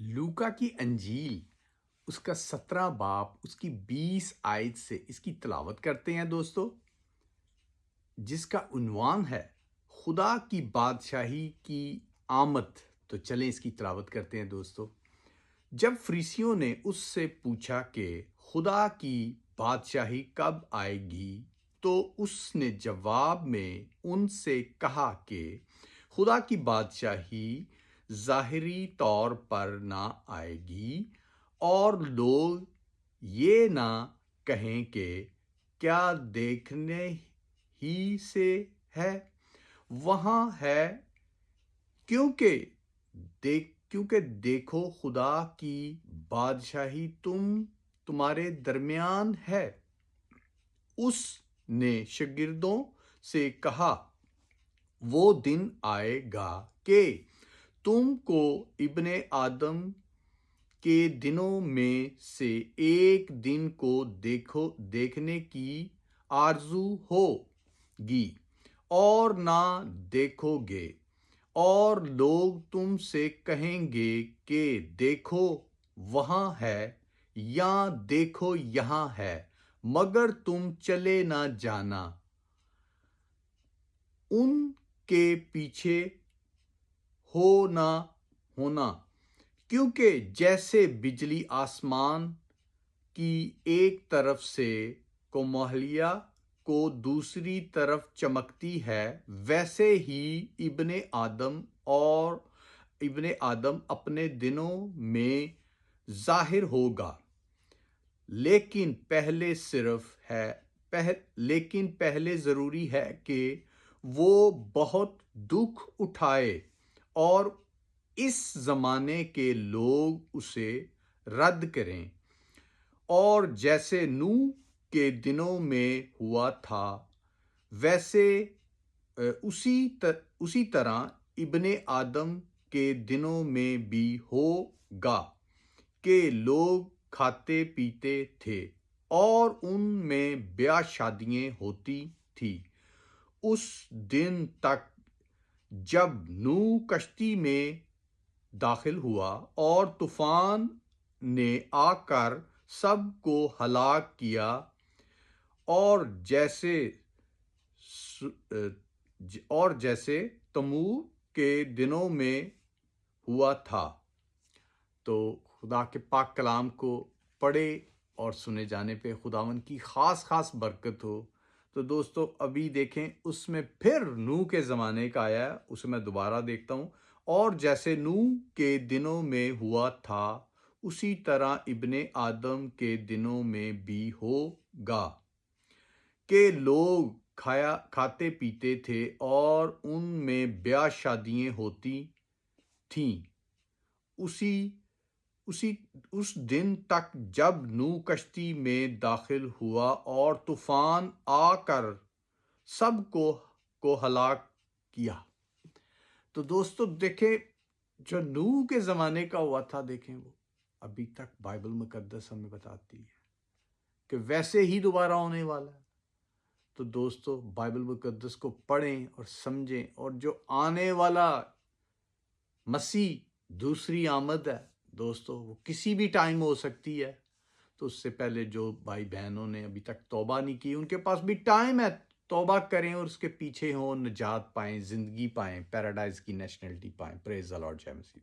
लूका की अंजील उसका 17 बाब उसकी 20 आयत से इसकी तिलावत करते हैं दोस्तों, जिसका उन्वान है खुदा की बादशाही की आमद। तो चलें इसकी तिलावत करते हैं दोस्तों। जब फरीसियों ने उससे पूछा कि खुदा की बादशाही कब आएगी, तो उसने जवाब में उनसे कहा कि खुदा की बादशाही ज़ाहिरी तौर पर ना आएगी, और लोग ये ना कहें कि क्या देखने ही से है, वहाँ है, क्योंकि क्योंकि देखो खुदा की बादशाही तुम्हारे दरमियान है। उसने शागिर्दों से कहा, वो दिन आएगा कि तुमको इब्ने आदम के दिनों में से एक दिन को देखने की आरजू होगी और ना देखोगे, और लोग तुमसे कहेंगे कि देखो वहाँ है, या देखो यहाँ है, मगर तुम चले ना जाना। उनके पीछे हो ना होना, क्योंकि जैसे बिजली आसमान की एक तरफ से कोमहलिया को दूसरी तरफ चमकती है, वैसे ही इब्ने आदम अपने दिनों में जाहिर होगा। लेकिन पहले ज़रूरी है कि वो बहुत दुख उठाए और इस ज़माने के लोग उसे रद्द करें। और जैसे नूह के दिनों में हुआ था, वैसे उसी तरह इब्ने आदम के दिनों में भी होगा कि लोग खाते पीते थे और उनमें ब्याह शादियां होती थी, उस दिन तक जब नूह कश्ती में दाखिल हुआ और तूफान ने आकर सबको हलाक किया। और जैसे तमूद के दिनों में हुआ था। तो खुदा के पाक कलाम को पढ़े और सुने जाने पे खुदावन की ख़ास बरकत हो। तो दोस्तों अभी देखें, उसमें फिर नूह के ज़माने का आया है, उसे मैं दोबारा देखता हूँ। और जैसे नूह के दिनों में हुआ था, उसी तरह इब्ने आदम के दिनों में भी होगा कि लोग खाते पीते थे और उनमें ब्याह शादियां होती थीं, उसी उसी उस दिन तक जब नूह कश्ती में दाखिल हुआ और तूफान आकर सबको हलाक किया। तो दोस्तों देखें, जो नूह के ज़माने का हुआ था, देखें वो अभी तक बाइबल मुकद्दस हमें बताती है कि वैसे ही दोबारा होने वाला है। तो दोस्तों बाइबल मुकद्दस को पढ़ें और समझें, और जो आने वाला मसीह दूसरी आमद है दोस्तों, वो किसी भी टाइम हो सकती है। तो उससे पहले जो भाई बहनों ने अभी तक तौबा नहीं की, उनके पास भी टाइम है, तौबा करें और उसके पीछे हों, निजात पाएं, ज़िंदगी पाएं, पैराडाइज की नेशनलिटी पाएं। Praise the Lord. जय मसीह।